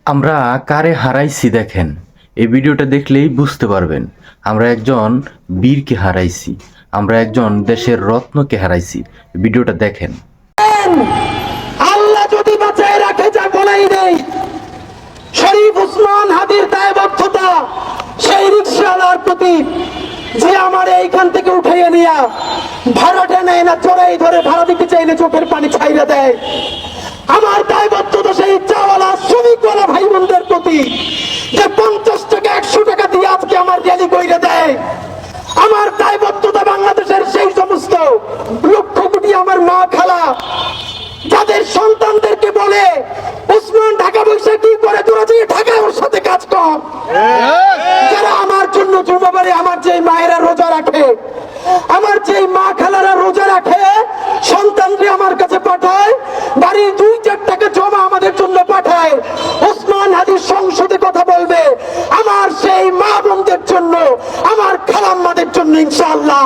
আমরা কারে হারাইছি দেখেন, এই ভিডিওটা দেখলেই বুঝতে পারবেন। আমরা একজন বীরকে হারাইছি, আমরা একজন দেশের রত্নকে হারাইছি। ভিডিওটা দেখেন। আল্লাহ যদি বাঁচায় রাখে, যা বলাই নেই, শরীফ ওসমান হাদির দায়বদ্ধতা সেই রিকশাওয়ালার প্রতি, যে আমার এইখান থেকে উঠাইয়া নিয়া ভাড়াটা নেয় না, চড়াই ধরে ভাড়া দিতে চাইলে চোখের পানি ছাইড়া দেয়। আমার দায়বদ্ধতা সেই চাওয়ালা শ্রমিকওয়ালা ভাই বোনদের প্রতি, যে 50 টাকা 100 টাকা দিয়ে আজকে আমার র্যালি কইরা দেয়। আমার দায়বদ্ধতা বাংলাদেশের সেই সমস্ত লক্ষ কোটি আমার মা খালা, যাদের সন্তানদেরকে বলে ওসমান ঢাকা বৈশাখ কি করে, তোরা যে ঢাকায় ওর সাথে কাজ কর। যারা আমার জন্য জুমাবারে আমার যে মায়েরা রোজা রাখে, আমার যে মা খালারা রোজা রাখে, সন্তানকে আমার কাছে পাঠায়, বাড়ির 2-4 টাকা জমা আমাদের জন্য পাঠায়। ওসমান হাদির সংসদে কথা বলবে আমার সেই মা বোনদের জন্য, আমার খালাম্মাদের জন্য, ইনশাআল্লাহ।